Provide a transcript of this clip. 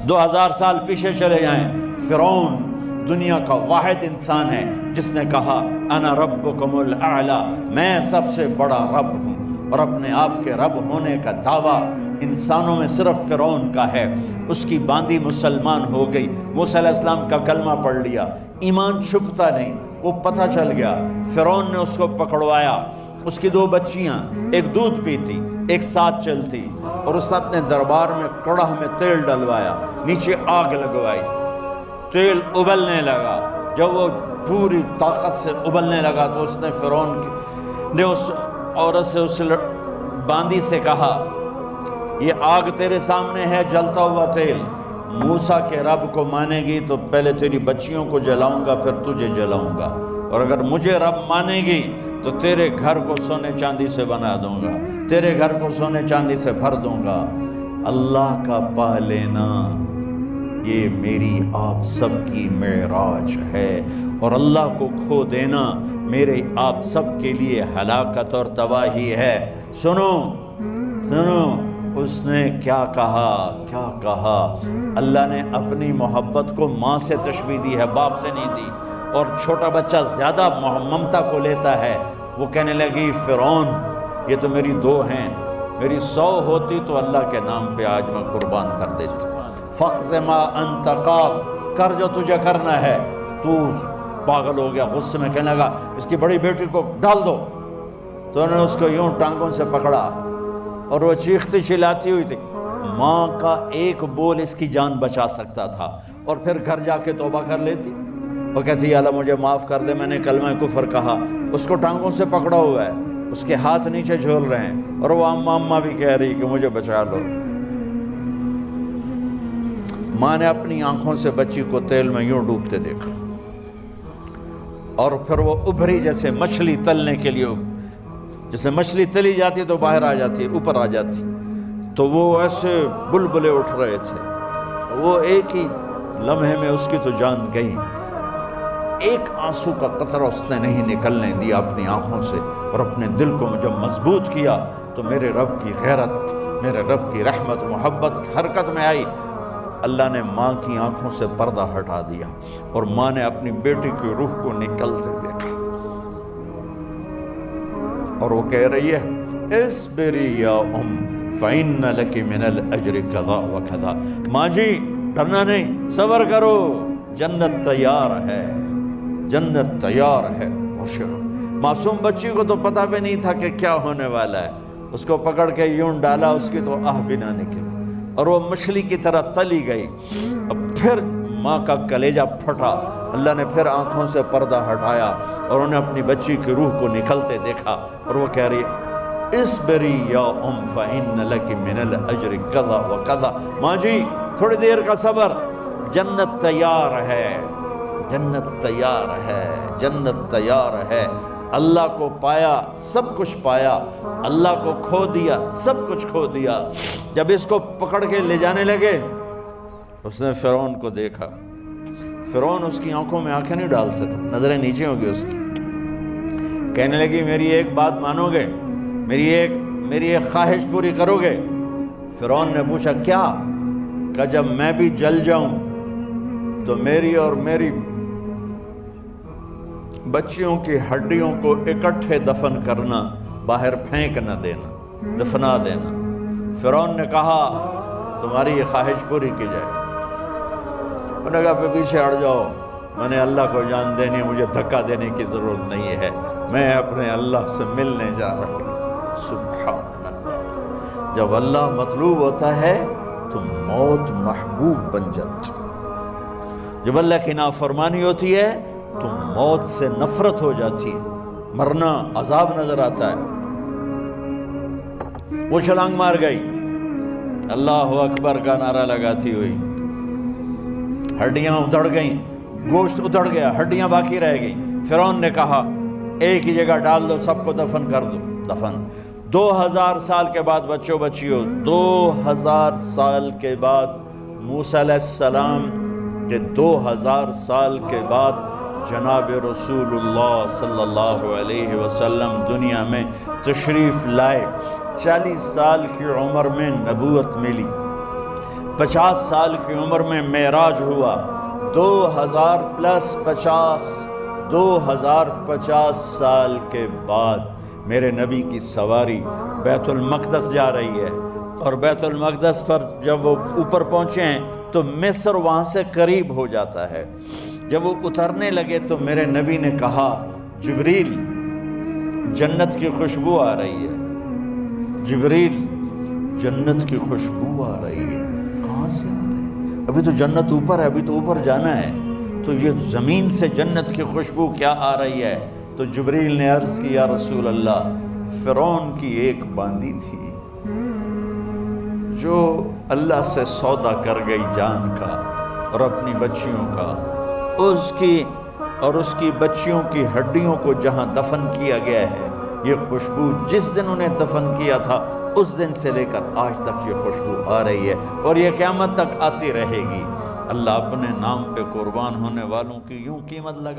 2000 سال پیچھے چلے جائیں، فرعون دنیا کا واحد انسان ہے جس نے کہا انا ربکم الاعلی، میں سب سے بڑا رب ہوں، اور اپنے آپ کے رب ہونے کا دعویٰ انسانوں میں صرف فرعون کا ہے۔ اس کی باندی مسلمان ہو گئی، موسیٰ علیہ السلام کا کلمہ پڑھ لیا، ایمان چھپتا نہیں، وہ پتہ چل گیا، فرعون نے اس کو پکڑوایا۔ اس کی 2 بچیاں، ایک دودھ پیتی ایک ساتھ چلتی، اور اس نے اپنے دربار میں کڑاہ میں تیل ڈلوایا، نیچے آگ لگوائی، تیل ابلنے لگا۔ جب وہ پوری طاقت سے ابلنے لگا تو اس نے فرعون نے اس عورت سے، اس باندی سے کہا یہ آگ تیرے سامنے ہے، جلتا ہوا تیل، موسیٰ کے رب کو مانے گی تو پہلے تیری بچیوں کو جلاؤں گا پھر تجھے جلاؤں گا، اور اگر مجھے رب مانے گی تو تیرے گھر کو سونے چاندی سے بنا دوں گا، تیرے گھر کو سونے چاندی سے بھر دوں گا۔ اللہ کا پا لینا یہ میری آپ سب کی معراج ہے، اور اللہ کو کھو دینا میرے آپ سب کے لیے ہلاکت اور تباہی ہے۔ سنو سنو اس نے کیا کہا۔ اللہ نے اپنی محبت کو ماں سے تشبیہ دی ہے، باپ سے نہیں دی، اور چھوٹا بچہ زیادہ ممتا کو لیتا ہے۔ وہ کہنے لگی فرعون یہ تو میری 2 ہیں، میری 100 ہوتی تو اللہ کے نام پہ آج میں قربان کر دیتی۔ فَقْضِ مَا أَنْتَ قَاضٍ، کر جو تجھے کرنا ہے۔ تو پاگل ہو گیا، غصے میں کہنے لگا اس کی بڑی بیٹی کو ڈال دو۔ تو انہوں نے اس کو یوں ٹانگوں سے پکڑا، اور وہ چیختی چلاتی ہوئی تھی۔ ماں کا ایک بول اس کی جان بچا سکتا تھا، اور پھر گھر جا کے توبہ کر لیتی۔ وہ کہتی یا اللہ مجھے معاف کر دے، میں نے کلمہ کفر کہا۔ اس کو ٹانگوں سے پکڑا ہوا ہے، اس کے ہاتھ نیچے جھول رہے ہیں، اور وہ اماں بھی کہہ رہی کہ مجھے بچا لو۔ ماں نے اپنی آنکھوں سے بچی کو تیل میں یوں ڈوبتے دیکھا، اور پھر وہ ابھری جیسے مچھلی تلنے کے لیے، جیسے مچھلی تلی جاتی تو باہر آ جاتی، اوپر آ جاتی، تو وہ ایسے بلبلے اٹھ رہے تھے۔ وہ ایک ہی لمحے میں اس کی تو جان گئی، ایک آنسو کا قطرہ اس نے نہیں نکلنے دیا اپنی آنکھوں سے، اور اپنے دل کو جب مضبوط کیا تو میرے رب کی غیرت، میرے رب کی رحمت محبت حرکت میں آئی۔ اللہ نے ماں کی آنکھوں سے پردہ ہٹا دیا، اور ماں نے اپنی بیٹی کی روح کو نکلتے دیکھا، اور وہ کہہ رہی ہے اصبری یا ام فإن لک من الأجر کذا وکذا۔ ماں جی ڈرنا نہیں، صبر کرو، جنت تیار ہے، جنت تیار ہے۔ معصوم بچی کو تو پتہ بھی نہیں تھا کہ کیا ہونے والا ہے، اس کو پکڑ کے یوں ڈالا، اس کی تو آہ بھی نہ نکلی، اور وہ مچھلی کی طرح تلی گئی۔ اب پھر ماں کا کلیجہ پھٹا، اللہ نے پھر آنکھوں سے پردہ ہٹایا، اور انہیں اپنی بچی کی روح کو نکلتے دیکھا، اور وہ کہہ رہی ہے اصبری یا ام فإن لک من الأجر کذا وکذا۔ ماں جی تھوڑی دیر کا صبر، جنت تیار ہے، جنت تیار ہے، جنت تیار ہے۔ اللہ کو پایا سب کچھ پایا، اللہ کو کھو دیا سب کچھ کھو دیا۔ جب اس کو پکڑ کے لے جانے لگے، اس نے فرعون کو دیکھا، فرعون اس کی آنکھوں میں آنکھیں نہیں ڈال سکا، نظریں نیچے ہو گئی اس کی۔ کہنے لگی میری ایک بات مانو گے، میری ایک خواہش پوری کرو گے؟ فرعون نے پوچھا کیا؟ کہ جب میں بھی جل جاؤں تو میری اور میری بچیوں کی ہڈیوں کو اکٹھے دفن کرنا، باہر پھینک نہ دینا، دفنا دینا۔ فرعون نے کہا تمہاری یہ خواہش پوری کی جائے۔ انہوں نے کہا پہ پیچھے ہٹ جاؤ، میں نے اللہ کو جان دینی ہے، مجھے دھکا دینے کی ضرورت نہیں ہے، میں اپنے اللہ سے ملنے جا رہا ہوں۔ سبحان اللہ، جب اللہ مطلوب ہوتا ہے تو موت محبوب بن جاتی، جب اللہ کی نافرمانی ہوتی ہے تو موت سے نفرت ہو جاتی ہے، مرنا عذاب نظر آتا ہے۔ وہ چھلانگ مار گئی، اللہ اکبر کا نعرہ لگاتی ہوئی، ہڈیاں ادھڑ گئیں، گوشت ادھڑ گیا، ہڈیاں باقی رہ گئیں۔ فرعون نے کہا ایک ہی جگہ ڈال دو، سب کو دفن کر دو۔ دفن 2000 سال کے بعد بچوں بچیوں، 2000 سال کے بعد موسیٰ علیہ السلام کے 2000 سال کے بعد جناب رسول اللہ صلی اللہ علیہ وسلم دنیا میں تشریف لائے۔ 40 سال کی عمر میں نبوت ملی، 50 سال کی عمر میں معراج ہوا، 2050 سال کے بعد میرے نبی کی سواری بیت المقدس جا رہی ہے، اور بیت المقدس پر جب وہ اوپر پہنچے ہیں تو مصر وہاں سے قریب ہو جاتا ہے۔ جب وہ اترنے لگے تو میرے نبی نے کہا جبریل جنت کی خوشبو آ رہی ہے، جبریل جنت کی خوشبو آ رہی ہے، کہاں سے آ رہی ہے؟ ابھی تو جنت اوپر ہے، ابھی تو اوپر جانا ہے، تو یہ زمین سے جنت کی خوشبو کیا آ رہی ہے؟ تو جبریل نے عرض کی یا رسول اللہ، فرعون کی ایک باندی تھی جو اللہ سے سودا کر گئی جان کا اور اپنی بچیوں کا، اس کی بچیوں کی ہڈیوں کو جہاں دفن کیا گیا ہے، یہ خوشبو جس دن انہیں دفن کیا تھا اس دن سے لے کر آج تک یہ خوشبو آ رہی ہے، اور یہ قیامت تک آتی رہے گی۔ اللہ اپنے نام پہ قربان ہونے والوں کی یوں قیمت لگا